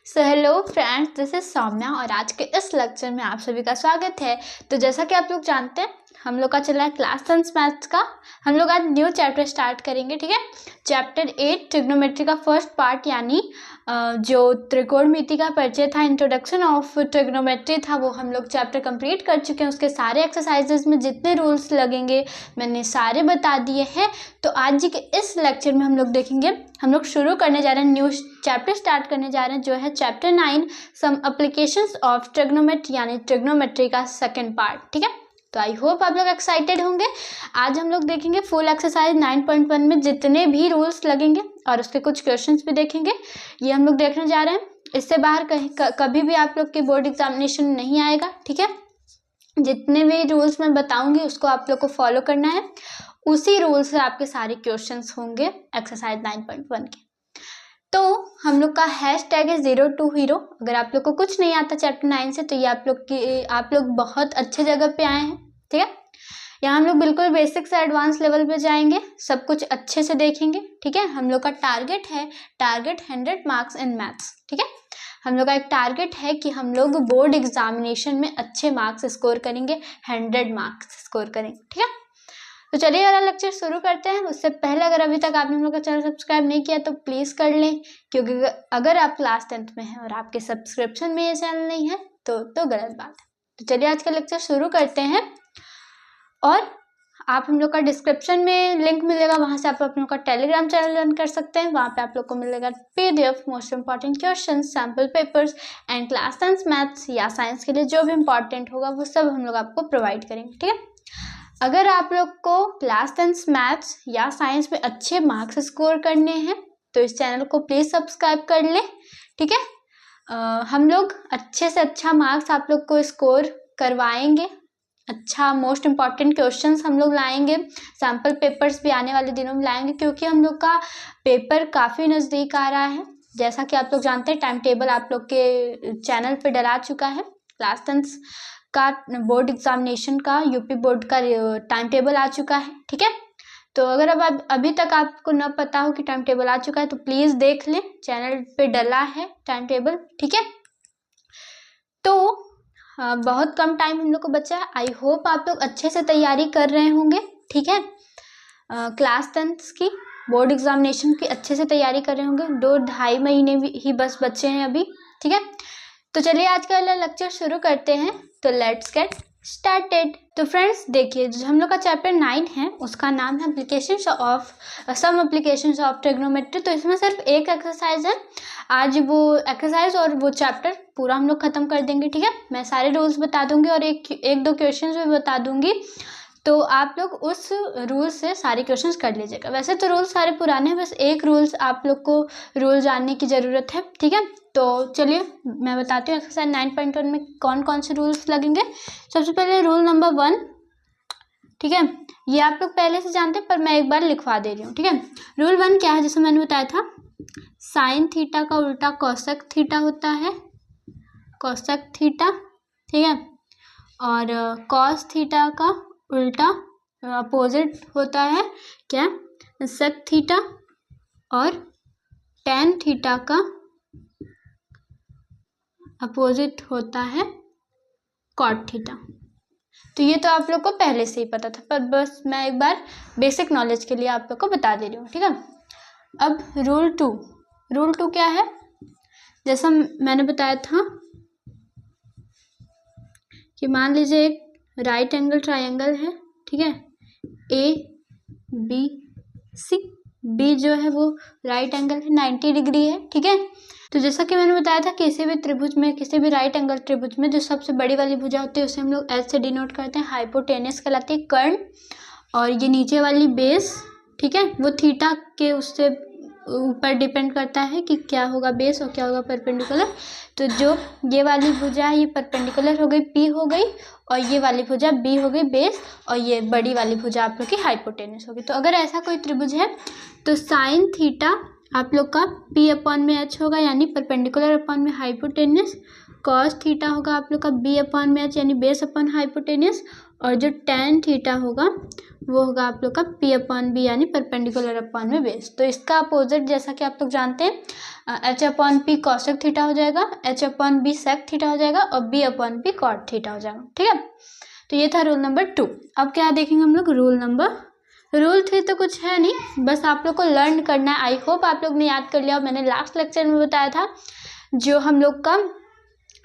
So hello friends, this is Saumya और आज के इस लेक्चर में आप सभी का स्वागत है। तो जैसा कि आप लोग जानते हैं, हम लोग का चल रहा है क्लास 10 मैथ्स का। हम लोग आज न्यू चैप्टर स्टार्ट करेंगे, ठीक है। चैप्टर 8 ट्रिग्नोमेट्री का फर्स्ट पार्ट, यानी जो त्रिकोणमिति का परिचय था, इंट्रोडक्शन ऑफ ट्रिग्नोमेट्री था, वो हम लोग चैप्टर कंप्लीट कर चुके हैं। उसके सारे एक्सरसाइजेज में जितने रूल्स लगेंगे मैंने सारे बता दिए हैं। तो आज के इस लेक्चर में हम लोग देखेंगे, हम लोग शुरू करने जा रहे हैं, न्यू चैप्टर स्टार्ट करने जा रहे हैं, जो है chapter 9 some applications of trigonometry, यानी ट्रिग्नोमेट्री का सेकंड पार्ट, ठीक है। तो आई होप आप लोग एक्साइटेड होंगे। आज हम लोग देखेंगे फुल एक्सरसाइज 9.1 में जितने भी रूल्स लगेंगे और उसके कुछ क्वेश्चंस भी देखेंगे। ये हम लोग देखने जा रहे हैं। इससे बाहर कभी भी आप लोग के बोर्ड एग्जामिनेशन नहीं आएगा, ठीक है। जितने भी रूल्स मैं बताऊंगी उसको आप लोग को फॉलो करना है। उसी रूल से आपके सारे क्वेश्चंस होंगे एक्सरसाइज 9.1 के। तो हम लोग का हैशटैग है 0 to Hero। अगर आप लोग को कुछ नहीं आता चैप्टर 9 से, तो ये आप लोग बहुत अच्छे जगह पे आए हैं, ठीक है। यहाँ हम लोग बिल्कुल बेसिक से एडवांस लेवल पे जाएंगे, सब कुछ अच्छे से देखेंगे, ठीक है। हम लोग का टारगेट 100 मार्क्स इन मैथ्स, ठीक है। हम लोग का एक टारगेट है कि हम लोग बोर्ड एग्जामिनेशन में अच्छे मार्क्स स्कोर करेंगे, 100 मार्क्स स्कोर करेंगे, ठीक है। तो चलिए वाला लेक्चर शुरू करते हैं। उससे पहले अगर अभी तक आपने हम लोग का चैनल सब्सक्राइब नहीं किया तो प्लीज़ कर लें, क्योंकि अगर आप क्लास 10th में हैं और आपके सब्सक्रिप्शन में ये चैनल नहीं है तो गलत बात है। तो चलिए आज का लेक्चर शुरू करते हैं। और आप हम लोग का डिस्क्रिप्शन में लिंक मिलेगा, वहाँ से आप अपने का टेलीग्राम चैनल ज्वाइन कर सकते हैं। वहाँ पे आप लोग को मिलेगा PDF, most important question, sample papers and class 10 maths या साइंस के लिए जो भी इंपॉर्टेंट होगा वो सब हम लोग आपको प्रोवाइड करेंगे, ठीक है। अगर आप लोग को क्लास 10 मैथ्स या साइंस में अच्छे मार्क्स स्कोर करने हैं तो इस चैनल को प्लीज़ सब्सक्राइब कर लें, ठीक है। हम लोग अच्छे से अच्छा मार्क्स आप लोग को स्कोर करवाएंगे। अच्छा मोस्ट इम्पॉर्टेंट क्वेश्चंस हम लोग लाएंगे, सैम्पल पेपर्स भी आने वाले दिनों में लाएंगे, क्योंकि हम लोग का पेपर काफ़ी नज़दीक आ रहा है। जैसा कि आप लोग जानते हैं, टाइम टेबल आप लोग के चैनल पर डला चुका है। क्लास 10 का बोर्ड एग्जामिनेशन का, यूपी बोर्ड का टाइम टेबल आ चुका है, ठीक है। तो अगर अब अभी तक आपको न पता हो कि टाइम टेबल आ चुका है तो प्लीज़ देख लें, चैनल पे डला है टाइम टेबल, ठीक है। तो बहुत कम टाइम हम लोग को बचा है। आई होप आप लोग अच्छे से तैयारी कर रहे होंगे, ठीक है। क्लास 10 की बोर्ड एग्जामिनेशन की अच्छे से तैयारी कर रहे होंगे। 2-2.5 महीने ही बस बचे हैं अभी, ठीक है। तो चलिए आज का लेक्चर शुरू करते हैं। तो लेट्स गेट स्टार्टेड। तो फ्रेंड्स देखिए, जो हम लोग का चैप्टर 9 है उसका नाम है सम एप्लीकेशंस ऑफ ट्रिग्नोमेट्री। तो इसमें सिर्फ एक एक्सरसाइज है। आज वो एक्सरसाइज और वो चैप्टर पूरा हम लोग खत्म कर देंगे, ठीक है। मैं सारे रूल्स बता दूंगी और एक दो क्वेश्चंस भी बता दूंगी, तो आप लोग उस रूल से सारे क्वेश्चंस कर लीजिएगा। वैसे तो रूल सारे पुराने हैं, बस एक रूल्स आप लोग को रूल जानने की ज़रूरत है, ठीक है। तो चलिए मैं बताती हूँ एक्सरसाइज 9.1 में कौन कौन से रूल्स लगेंगे। सबसे पहले रूल नंबर 1, ठीक है। ये आप लोग पहले से जानते हैं पर मैं एक बार लिखवा दे रही हूँ, ठीक है। रूल 1 क्या है, जैसे मैंने बताया था, साइन थीटा का उल्टा कोसेक थीटा होता है, कोसेक थीटा, ठीक है। और कॉस थीटा का उल्टा अपोजिट होता है क्या, सेक थीटा। और टेन थीटा का अपोजिट होता है कॉट थीटा। तो ये तो आप लोग को पहले से ही पता था, पर बस मैं एक बार बेसिक नॉलेज के लिए आप लोग को बता दे रही हूँ, ठीक है। अब रूल 2 क्या है, जैसा मैंने बताया था कि मान लीजिए एक राइट एंगल ट्रायंगल है, ठीक है, ABC। बी जो है वो राइट एंगल है, 90 डिग्री है, ठीक है। तो जैसा कि मैंने बताया था, किसी भी त्रिभुज में, किसी भी राइट एंगल त्रिभुज में जो सबसे बड़ी वाली भुजा होती है उसे हम लोग एच से डिनोट करते हैं, हाइपोटेनस कहलाती है, कर्ण। और ये नीचे वाली बेस, ठीक है, वो थीटा के उससे ऊपर डिपेंड करता है कि क्या होगा बेस और क्या होगा परपेंडिकुलर। तो जो ये वाली भुजा है ये परपेंडिकुलर हो गई, P हो गई, और ये वाली भुजा B हो गई बेस, और ये बड़ी वाली भुजा आप लोग की हाइपोटेनस होगी। तो अगर ऐसा कोई त्रिभुज है तो साइन थीटा आप लोग का P/H होगा, यानी परपेंडिकुलर अपॉन में हाइपोटेनस। कॉस थीटा होगा आप लोग का B/H, यानी बेस अपॉन हाइपोटेनस। और जो tan थीटा होगा वो होगा आप लोग का P/B यानी परपेंडिकुलर अपॉन में बेस। तो इसका अपोजिट जैसा कि आप लोग जानते हैं H/P कॉसेक थीटा हो जाएगा, H/B सेक थीटा हो जाएगा और B/P कॉट थीटा हो जाएगा। ठीक है, तो ये था रूल नंबर 2। अब क्या देखेंगे हम लोग रूल 3 तो कुछ है नहीं, बस आप लोग को लर्न करना है। आई होप आप लोग ने याद कर लिया। मैंने लास्ट लेक्चर में बताया था जो हम लोग का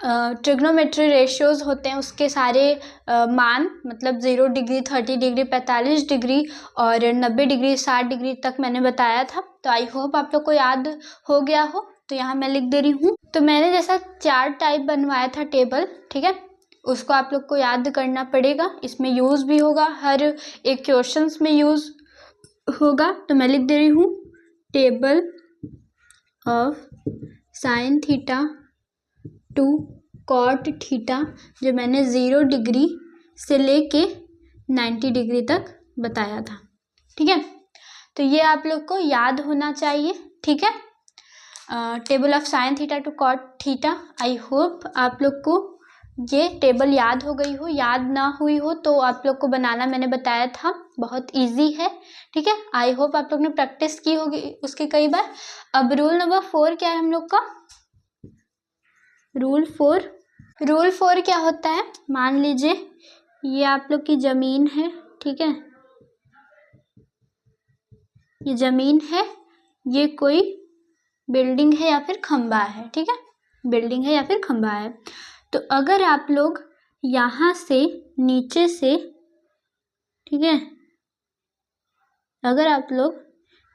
ट्रिग्नोमेट्री रेशियोज होते हैं उसके सारे मान, मतलब 0 डिग्री, 30 डिग्री, 45 डिग्री और 90 डिग्री, 60 डिग्री तक मैंने बताया था। तो आई होप आप लोग को याद हो गया हो। तो यहाँ मैं लिख दे रही हूँ। तो मैंने जैसा 4 टाइप बनवाया था टेबल, ठीक है, उसको आप लोग को याद करना पड़ेगा। इसमें यूज़ भी होगा, हर एक क्वेश्चंस में यूज़ होगा। तो मैं लिख दे रही हूँ table of sine theta to cot theta, जो मैंने 0 डिग्री से लेके 90 डिग्री तक बताया था। ठीक है, तो ये आप लोग को याद होना चाहिए। ठीक है, table of sine theta to cot theta. I hope आप लोग को ये टेबल याद हो गई हो। याद ना हुई हो तो आप लोग को बनाना मैंने बताया था, बहुत इजी है। ठीक है, आई होप आप लोग ने प्रैक्टिस की होगी उसके कई बार। अब रूल नंबर 4 क्या है हम लोग का? रूल 4 क्या होता है? मान लीजिए ये आप लोग की जमीन है, ठीक है, ये जमीन है, ये कोई बिल्डिंग है या फिर खंबा है। ठीक है, बिल्डिंग है या फिर खंबा है। तो अगर आप लोग यहाँ से नीचे से, ठीक है, अगर आप लोग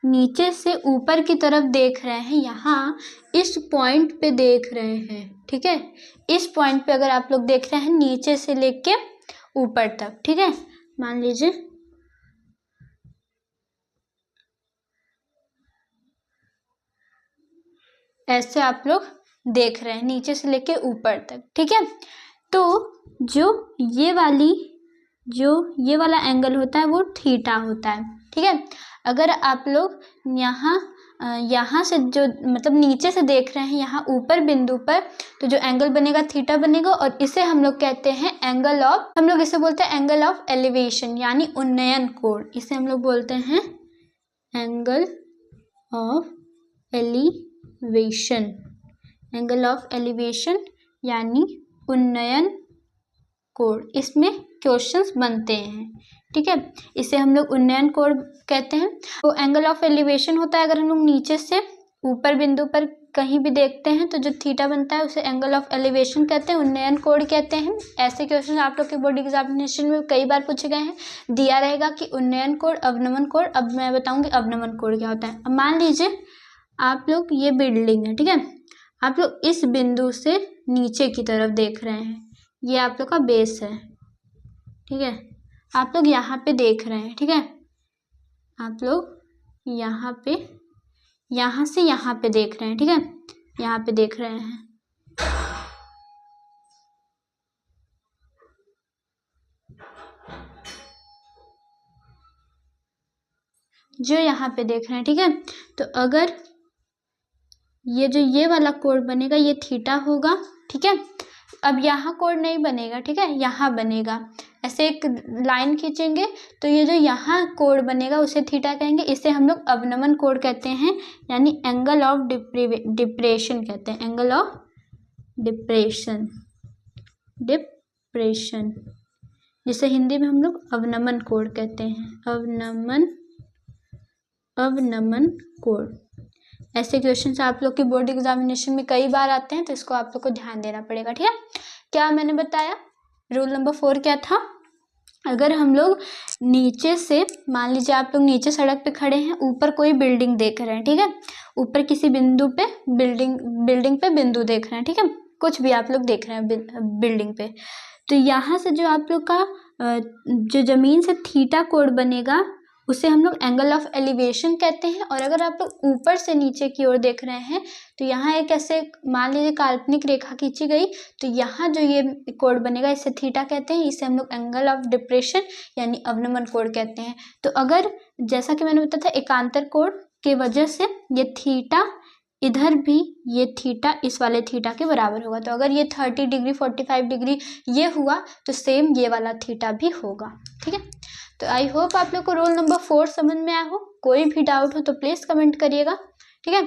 नीचे से ऊपर की तरफ देख रहे हैं, यहाँ इस पॉइंट पे देख रहे हैं, ठीक है, इस पॉइंट पे अगर आप लोग देख रहे हैं नीचे से लेके ऊपर तक, ठीक है, मान लीजिए ऐसे आप लोग देख रहे हैं नीचे से लेके ऊपर तक। ठीक है, तो जो ये वाला एंगल होता है वो थीटा होता है। ठीक है, अगर आप लोग यहाँ से जो मतलब नीचे से देख रहे हैं यहाँ ऊपर बिंदु पर, तो जो एंगल बनेगा थीटा बनेगा और इसे हम लोग कहते हैं एंगल ऑफ, हम लोग इसे बोलते हैं एंगल ऑफ एलिवेशन यानी उन्नयन कोण। इसे हम लोग बोलते हैं angle of elevation, angle of elevation यानी उन्नयन कोण। इसमें क्वेश्चंस बनते हैं। ठीक है, इसे हम लोग उन्नयन कोण कहते हैं। तो एंगल ऑफ एलिवेशन होता है अगर हम लोग नीचे से ऊपर बिंदु पर कहीं भी देखते हैं तो जो थीटा बनता है उसे एंगल ऑफ एलिवेशन कहते हैं, उन्नयन कोण कहते हैं। ऐसे क्वेश्चन आप लोग के बोर्ड एग्जामिनेशन में कई बार पूछे गए हैं। दिया रहेगा कि उन्नयन कोण, अवनमन कोण। अब मैं बताऊंगी अवनमन कोण क्या होता है। अब मान लीजिए आप लोग ये बिल्डिंग है, ठीक है, आप लोग इस बिंदु से नीचे की तरफ देख रहे हैं, ये आप लोग का बेस है। ठीक है, आप लोग यहाँ पे देख रहे हैं, ठीक है, आप लोग यहाँ पे, यहाँ से यहाँ पे देख रहे हैं, ठीक है, यहाँ पे देख रहे हैं। जो यहाँ पे देख रहे हैं, ठीक है, तो अगर ये वाला कोण बनेगा ये थीटा होगा। ठीक है, अब यहाँ कोण नहीं बनेगा, ठीक है, यहाँ बनेगा। ऐसे एक लाइन खींचेंगे तो ये जो यहाँ कोण बनेगा उसे थीटा कहेंगे। इसे हम लोग अवनमन कोण कहते हैं यानी एंगल ऑफ डिप्रेशन कहते हैं, एंगल ऑफ डिप्रेशन, जिसे हिंदी में हम लोग अवनमन कोण कहते हैं, अवनमन कोण। ऐसे क्वेश्चंस आप लोग के बोर्ड एग्जामिनेशन में कई बार आते हैं, तो इसको आप लोग को ध्यान देना पड़ेगा। ठीक है, क्या मैंने बताया? रूल नंबर 4 क्या था? अगर हम लोग नीचे से, मान लीजिए आप लोग नीचे सड़क पे खड़े हैं, ऊपर कोई बिल्डिंग देख रहे हैं, ठीक है, ऊपर किसी बिंदु पे बिल्डिंग पे बिंदु देख रहे हैं, ठीक है, कुछ भी आप लोग देख रहे हैं बिल्डिंग पे, तो यहाँ से जो आप लोग का जो जमीन से थीटा कोण बनेगा उसे हम लोग एंगल ऑफ एलिवेशन कहते हैं। और अगर आप लोग ऊपर से नीचे की ओर देख रहे हैं तो यहाँ एक ऐसे मान लीजिए काल्पनिक रेखा खींची गई, तो यहाँ जो ये कोण बनेगा इसे थीटा कहते हैं। इसे हम लोग एंगल ऑफ डिप्रेशन यानी अवनमन कोण कहते हैं। तो अगर जैसा कि मैंने बताया था एकांतर कोण की वजह से ये थीटा इधर भी ये थीटा इस वाले थीटा के बराबर होगा। तो अगर ये 30 डिग्री 45 डिग्री ये हुआ तो सेम ये वाला थीटा भी होगा। ठीक है, तो आई होप आप लोग को रोल नंबर 4 समझ में आया हो। कोई भी डाउट हो तो प्लीज़ कमेंट करिएगा। ठीक है,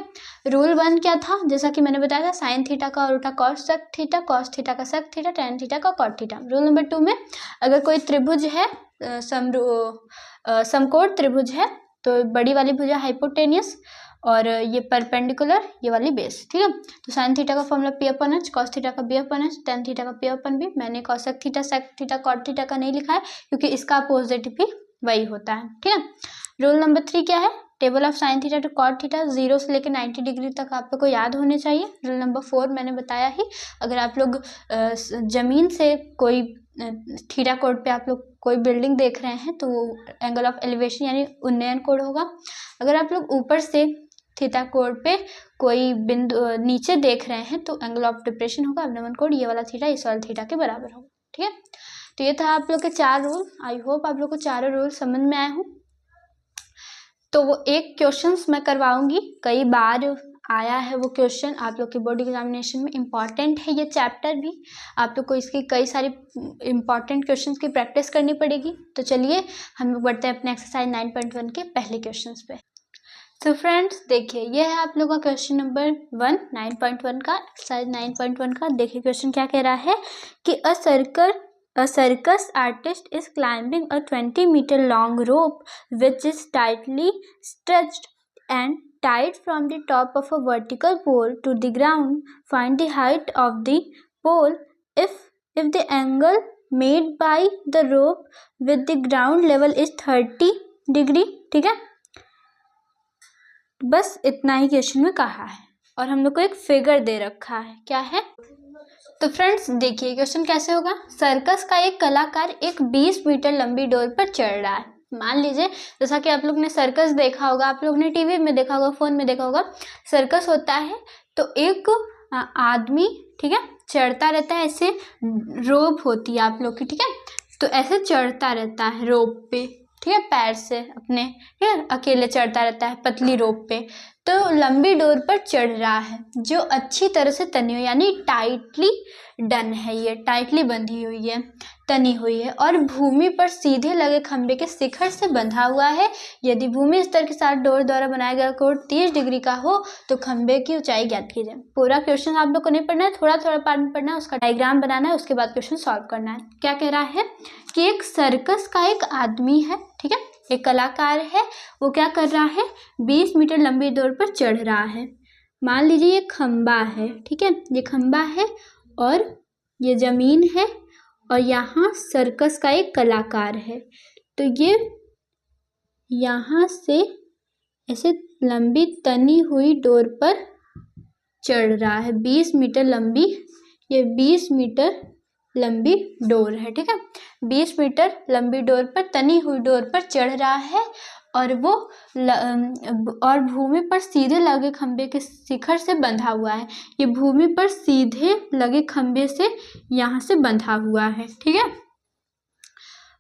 रूल 1 क्या था, जैसा कि मैंने बताया था, साइन थीटा का उल्टा cosec theta, cos theta का सेक थीटा, टेन थीटा का कॉट थीटा। रूल नंबर 2 में अगर कोई त्रिभुज है, समकोण त्रिभुज है, तो बड़ी वाली भुजा हाइपोटेनियस और ये परपेंडिकुलर ये वाली बेस। ठीक है, तो साइन थीटा का formula p upon h, cos theta का b upon h, tan theta का पी अपन बी। मैंने cosec theta sec theta cot theta का नहीं लिखा है क्योंकि इसका अपोजिट भी वही होता है। ठीक है, रूल नंबर 3 क्या है, table of sine theta to cot theta 0 से लेकर 90 डिग्री तक आप लोग को याद होने चाहिए। रूल नंबर 4 मैंने बताया ही, अगर आप लोग जमीन से कोई थीटा कोड पे आप लोग कोई बिल्डिंग देख रहे हैं तो एंगल ऑफ एलिवेशन यानी उन्नयन कोण होगा। अगर आप लोग ऊपर से थीटा कोड पे कोई बिंदु नीचे देख रहे हैं तो एंगल ऑफ डिप्रेशन होगा, अवनमन कोण ये वाला थीटा इस वाला थीटा के बराबर होगा। ठीक है, तो ये था आप लोग के 4 रूल। आई होप आप लोग को चारों रूल समझ में आए हों। तो वो एक क्वेश्चंस मैं करवाऊंगी, कई बार आया है वो क्वेश्चन आप लोग के बोर्ड एग्जामिनेशन में, इम्पॉर्टेंट है ये चैप्टर भी, आप लोग को इसकी कई सारी इम्पॉर्टेंट क्वेश्चंस की प्रैक्टिस करनी पड़ेगी। तो चलिए हम लोग बढ़ते हैं अपने एक्सरसाइज 9.1 के पहले क्वेश्चंस पे। तो फ्रेंड्स देखिए, ये है आप लोगों का क्वेश्चन नंबर 1 9.1 का, एक्सरसाइज 9.1 का। देखिए क्वेश्चन क्या कह रहा है कि A circus artist is climbing a 20-meter long rope which is tightly stretched and tied from the top of a vertical pole to the ground. Find the height of the pole if the angle made by the rope with the ground level is 30 degree. ठीक है, बस इतना ही question में कहा है और हम लोग को एक फिगर दे रखा है। क्या है, तो फ्रेंड्स देखिए क्वेश्चन कैसे होगा। सर्कस का एक कलाकार एक 20 मीटर लंबी डोर पर चढ़ रहा है। मान लीजिए जैसा कि आप लोग ने सर्कस देखा होगा, आप लोग ने टीवी में देखा होगा, फोन में देखा होगा, सर्कस होता है तो एक आदमी, ठीक है, चढ़ता रहता है, ऐसे रोप होती है आप लोग की, ठीक है, तो ऐसे चढ़ता रहता है रोप पे, ठीक है, पैर से अपने, ठीक है, अकेले चढ़ता रहता है पतली रोप पे। तो लंबी डोर पर चढ़ रहा है जो अच्छी तरह से तनी हुई, यानी टाइटली डन है, ये टाइटली बंधी हुई है, तनी हुई है और भूमि पर सीधे लगे खंबे के शिखर से बंधा हुआ है। यदि भूमि स्तर के साथ डोर द्वारा बनाया गया कोण 30 डिग्री का हो तो खंबे की ऊंचाई ज्ञात कीजिए। पूरा क्वेश्चन आप लोग को नहीं पढ़ना है, थोड़ा थोड़ा पार्ट में पढ़ना है, उसका डायग्राम बनाना है, उसके बाद क्वेश्चन सॉल्व करना है। क्या कह रहा है कि एक सर्कस का एक आदमी है, ठीक है, एक कलाकार है, वो क्या कर रहा है, 20 मीटर लंबी डोर पर चढ़ रहा है। मान लीजिए ये खंबा है, ठीक है, ये खंबा है और ये जमीन है और यहाँ सर्कस का एक कलाकार है। तो ये यहाँ से ऐसे लंबी तनी हुई डोर पर चढ़ रहा है, 20 मीटर लंबी, ये 20 मीटर लंबी डोर है, ठीक है, 20 मीटर लंबी डोर पर, तनी हुई डोर पर चढ़ रहा है और वो और भूमि पर सीधे लगे खंबे के शिखर से बंधा हुआ है। ये भूमि पर सीधे लगे खंबे से यहाँ से बंधा हुआ है, ठीक है।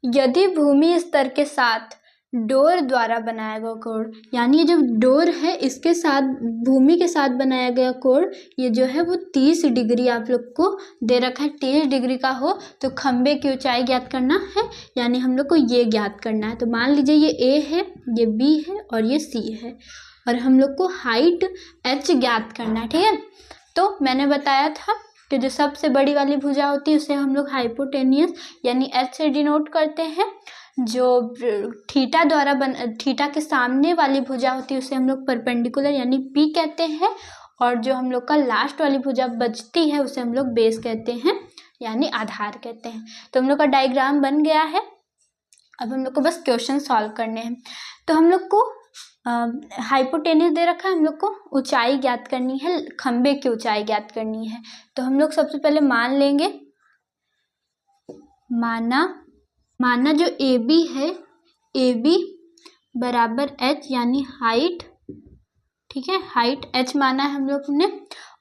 यदि भूमि स्तर के साथ डोर द्वारा बनाया गया कोण, यानी ये जो डोर है इसके साथ भूमि के साथ बनाया गया कोण, ये जो है वो 30 डिग्री आप लोग को दे रखा है, 30 डिग्री का हो तो खंबे की ऊंचाई ज्ञात करना है, यानी हम लोग को ये ज्ञात करना है। तो मान लीजिए ये ए है, ये बी है और ये सी है और हम लोग को हाइट एच ज्ञात करना है, ठीक है। तो मैंने बताया था कि जो सबसे बड़ी वाली भुजा होती है उसे हम लोग हाइपोटेनियस यानी एच से डिनोट करते हैं। जो थीटा द्वारा थीटा के सामने वाली भुजा होती है उसे हम लोग परपेंडिकुलर यानी पी कहते हैं और जो हम लोग का लास्ट वाली भुजा बचती है उसे हम लोग बेस कहते हैं यानी आधार कहते हैं। तो हम लोग का डायग्राम बन गया है, अब हम लोग को बस क्वेश्चन सॉल्व करने हैं। तो हम लोग को हाइपोटेनियस दे रखा है, हम लोग को ऊंचाई ज्ञात करनी है, खंबे की ऊंचाई ज्ञात करनी है। तो हम लोग सबसे पहले मान लेंगे, माना जो ए बी है, ए बी बराबर एच यानी हाइट, ठीक है, हाइट एच माना है हम लोग ने,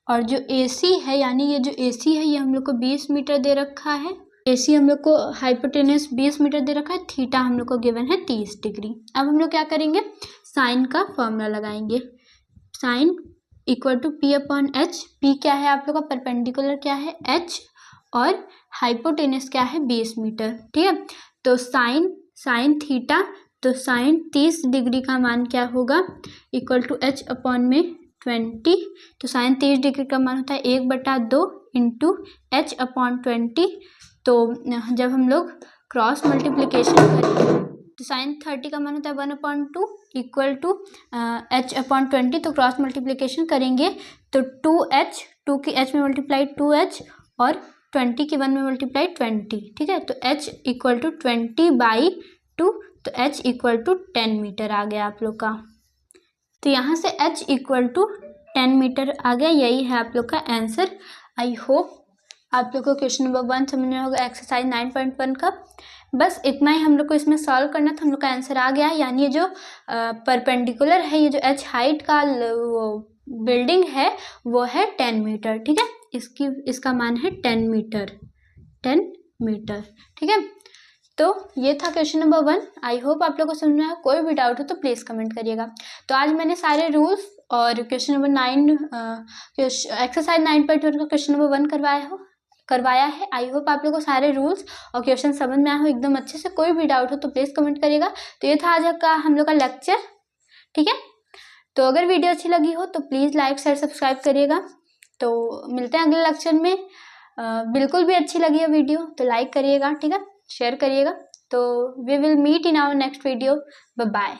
और जो ए सी है यानी ये जो ए सी है ये हम लोग को 20 मीटर दे रखा है, ए सी हम लोग को हाइपोटेनियस 20 मीटर दे रखा है, थीटा हम लोग को गिवन है 30 डिग्री। अब हम लोग क्या करेंगे, साइन का फॉर्मूला लगाएंगे, sine equal to p upon h. P क्या है आप लोग का, परपेंडिकुलर क्या है एच, और हाइपोटेनस क्या है 20 मीटर। ठीक है, तो साइन थीटा, तो साइन 30 डिग्री का मान क्या होगा, इक्वल टू एच अपॉन में 20। तो साइन 30 डिग्री का मान होता है 1/2 इंटू एच अपॉन 20। तो जब हम लोग क्रॉस मल्टीप्लीकेशन करें तो साइन 30 का मान होता है 1/2 इक्वल टू एच अपॉन 20। तो क्रॉस मल्टीप्लीकेशन करेंगे तो 2h, 2 की h में मल्टीप्लाई 2h, और 20 की 1 में मल्टीप्लाई 20। ठीक है, तो h इक्वल टू 20/2, तो h इक्वल टू 10 मीटर आ गया आप लोग का। तो यहाँ से h इक्वल टू 10 मीटर आ गया। यही है आप लोग का आंसर। आई होप आप लोग को क्वेश्चन नंबर 1 समझ में होगा, एक्सरसाइज 9.1 का। बस इतना ही हम लोग को इसमें सॉल्व करना था, हम लोग का आंसर आ गया है। यानी ये जो परपेंडिकुलर है, ये जो h हाइट का वो बिल्डिंग है वो है 10 मीटर। ठीक है, इसका मान है 10 मीटर, 10 मीटर। ठीक है, तो ये था क्वेश्चन नंबर 1। आई होप आप लोग को समझ में आया। कोई भी डाउट हो तो प्लीज़ कमेंट करिएगा। तो आज मैंने सारे रूल्स और क्वेश्चन नंबर 9 एक्सरसाइज 9.1 का क्वेश्चन नंबर 1 करवाया है। आई होप आप लोग को सारे रूल्स और क्वेश्चन समझ में आया हो एकदम अच्छे से। कोई भी डाउट हो तो प्लीज़ कमेंट करिएगा। तो ये था आज का हम लोग का लेक्चर। ठीक है, तो अगर वीडियो अच्छी लगी हो तो प्लीज़ लाइक शेयर सब्सक्राइब करिएगा। तो मिलते हैं अगले लेक्चर में। बिल्कुल भी अच्छी लगी है वीडियो तो लाइक करिएगा, ठीक है, शेयर करिएगा। तो we will meet in our next video. Bye bye.